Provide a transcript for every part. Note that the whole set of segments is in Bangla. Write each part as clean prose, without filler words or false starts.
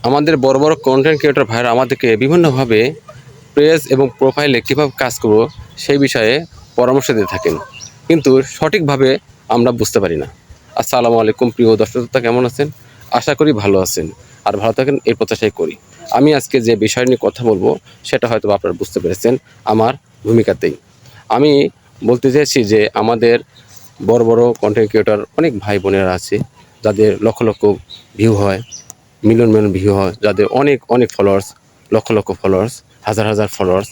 আমাদের বড় বড় কন্টেন্ট ক্রিয়েটর ভাইরা আমাদেরকে বিভিন্নভাবে পেজ এবং প্রোফাইলে কীভাবে কাজ করব সেই বিষয়ে পরামর্শ দিয়ে থাকেন, কিন্তু সঠিকভাবে আমরা বুঝতে পারি না। আসসালামু আলাইকুম প্রিয় দর্শক, কেমন আছেন? আশা করি ভালো আছেন আর ভালো থাকেন, এই প্রত্যাশাই করি। আমি আজকে যে বিষয় নিয়ে কথা বলবো সেটা হয়তো আপনারা বুঝতে পেরেছেন আমার ভূমিকাতেই। আমি বলতে চাইছি যে আমাদের বড় বড় কন্টেন্ট ক্রিয়েটর অনেক ভাই বোনেরা আছে যাদের লক্ষ লক্ষ ভিউ হয়, মিলিয়ন মিলিয়ন ভিউ হয়, যাদের অনেক অনেক ফলোয়ার্স, লক্ষ লক্ষ ফলোয়ার্স, হাজার হাজার ফলোয়ার্স।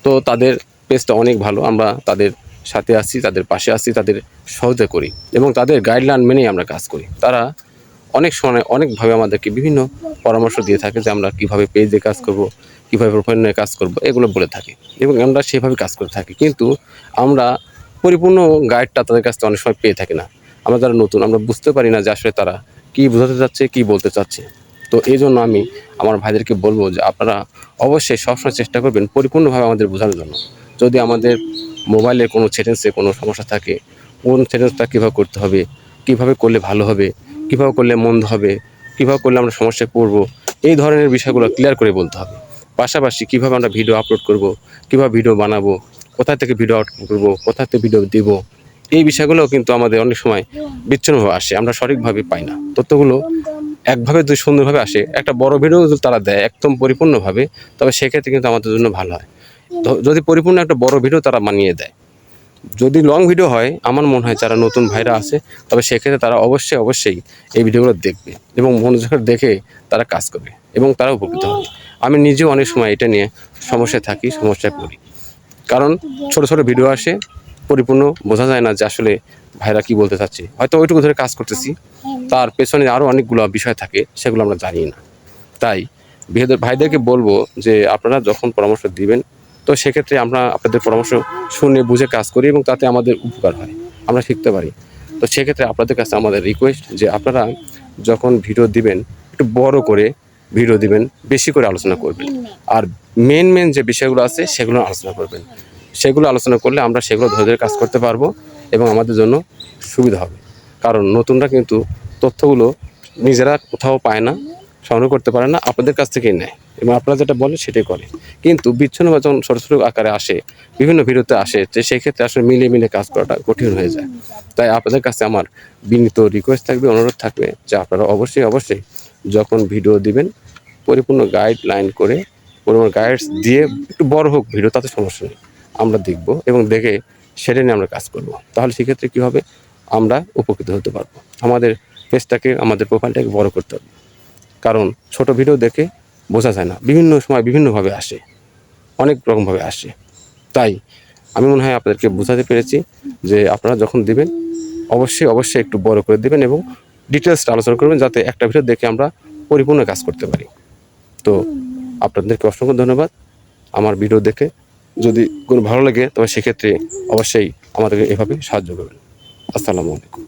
তো তাদের পেজটা অনেক ভালো, আমরা তাদের সাথে আছি, তাদের পাশে আছি, তাদের সহযোগিতা করি এবং তাদের গাইডলাইন মেনেই আমরা কাজ করি। তারা অনেক সময় অনেকভাবে আমাদেরকে বিভিন্ন পরামর্শ দিয়ে থাকে যে আমরা কীভাবে পেজে কাজ করব, কীভাবে প্রোফাইল নিয়ে কাজ করব, এগুলো বলে থাকি এবং আমরা সেভাবে কাজ করে থাকি। কিন্তু আমরা পরিপূর্ণ গাইডটা তাদের কাছ থেকে অনেক সময় পেয়ে থাকি না। আমরা যারা নতুন, আমরা বুঝতে পারি না যে আসলে তারা কী বোঝাতে চাচ্ছে, কী বলতে চাচ্ছে। তো এই জন্য আমি আমার ভাইদেরকে বলবো যে আপনারা অবশ্যই সবসময় চেষ্টা করবেন পরিপূর্ণভাবে আমাদের বোঝানোর জন্য। যদি আমাদের মোবাইলে কোনো সেটিংসে কোনো সমস্যা থাকে, কোন সেটিংসটা কীভাবে করতে হবে, কীভাবে করলে ভালো হবে, কীভাবে করলে মন্দ হবে, কীভাবে করলে আমরা সমস্যায় পড়বো, এই ধরনের বিষয়গুলো ক্লিয়ার করে বলতে হবে। পাশাপাশি কীভাবে আমরা ভিডিও আপলোড করব, কীভাবে ভিডিও বানাবো, কোথা থেকে ভিডিও আপলোড করবো, কোথা থেকে ভিডিও দিব, এই বিষয়গুলোও কিন্তু আমাদের অনেক সময় বিচ্ছিন্নভাবে আসে, আমরা সঠিকভাবে পাই না। তথ্যগুলো একভাবে যদি সুন্দরভাবে আসে, একটা বড় ভিডিও যদি তারা দেয় একদম পরিপূর্ণভাবে, তবে সেক্ষেত্রে কিন্তু আমাদের জন্য ভালো হয়। যদি পরিপূর্ণ একটা বড় ভিডিও তারা বানিয়ে দেয়, যদি লং ভিডিও হয়, আমার মনে হয় যারা নতুন ভাইরা আছে তবে সেক্ষেত্রে তারা অবশ্যই অবশ্যই এই ভিডিওগুলো দেখবে এবং মনোযোগ দেখে তারা কাজ করবে এবং তারা উপকৃত হবে। আমি নিজেও অনেক সময় এটা নিয়ে সমস্যায় থাকি, সমস্যায় পড়ি, কারণ ছোট ছোট ভিডিও আসে, পরিপূর্ণ বোঝা যায় না যে আসলে ভাইরা কী বলতে চাচ্ছে। হয়তো ওইটুকু ধরে কাজ করতেছি, তার পেছনে আরও অনেকগুলো বিষয় থাকে, সেগুলো আমরা জানি না। তাই ভাইদেরকে বলবো যে আপনারা যখন পরামর্শ দিবেন, তো সেক্ষেত্রে আমরা আপনাদের পরামর্শ শুনে বুঝে কাজ করি এবং তাতে আমাদের উপকার হয়, আমরা শিখতে পারি। তো সেক্ষেত্রে আপনাদের কাছে আমাদের রিকোয়েস্ট যে আপনারা যখন ভিডিও দিবেন একটু বড় করে ভিডিও দিবেন, বেশি করে আলোচনা করবেন, আর মেন যে বিষয়গুলো আছে সেগুলো আলোচনা করবেন। সেগুলো আলোচনা করলে আমরা সেগুলো ধরে ধরে কাজ করতে পারবো এবং আমাদের জন্য সুবিধা হবে। কারণ নতুনরা কিন্তু তথ্যগুলো নিজেরা কোথাও পায় না, সংগ্রহ করতে পারে না, আপনাদের কাছ থেকেই নেয় এবং আপনারা যেটা বলে সেটাই করে। কিন্তু বিচ্ছিন্ন বা যখন ছোটো ছোটো আকারে আসে, বিভিন্ন ভিডিওতে আসে, যে সেক্ষেত্রে আসলে মিলে কাজ করাটা কঠিন হয়ে যায়। তাই আপনাদের কাছে আমার বিনীত রিকোয়েস্ট থাকবে, অনুরোধ থাকবে যে আপনারা অবশ্যই যখন ভিডিও দিবেন পরিপূর্ণ গাইডলাইন করে, পরিপূর্ণ গাইডস দিয়ে, একটু বড় হোক ভিডিও, তাতে সমস্যা নেই, আমরা দেখব এবং দেখে সেটা নিয়ে আমরা কাজ করব। তাহলে সেক্ষেত্রে কী হবে, আমরা উপকৃত হতে পারবো। আমাদের পেজটাকে, আমাদের প্রোফাইলটাকে বড় করতে হবে, কারণ ছোট ভিডিও দেখে বোঝা যায় না, বিভিন্ন সময় বিভিন্নভাবে আসে, অনেক রকমভাবে আসে। তাই আমি মনে হয় আপনাদেরকে বোঝাতে পেরেছি যে আপনারা যখন দিবেন অবশ্যই একটু বড় করে দিবেন এবং ডিটেলসটা আলোচনা করবেন, যাতে একটা ভিডিও দেখে আমরা পরিপূর্ণ কাজ করতে পারি। তো আপনাদেরকে অসংখ্য ধন্যবাদ। আমার ভিডিও দেখে যদি কোনো ভালো লাগে তবে সেক্ষেত্রে অবশ্যই আমাদেরকে এভাবে সাহায্য করবেন। আসসালামু আলাইকুম।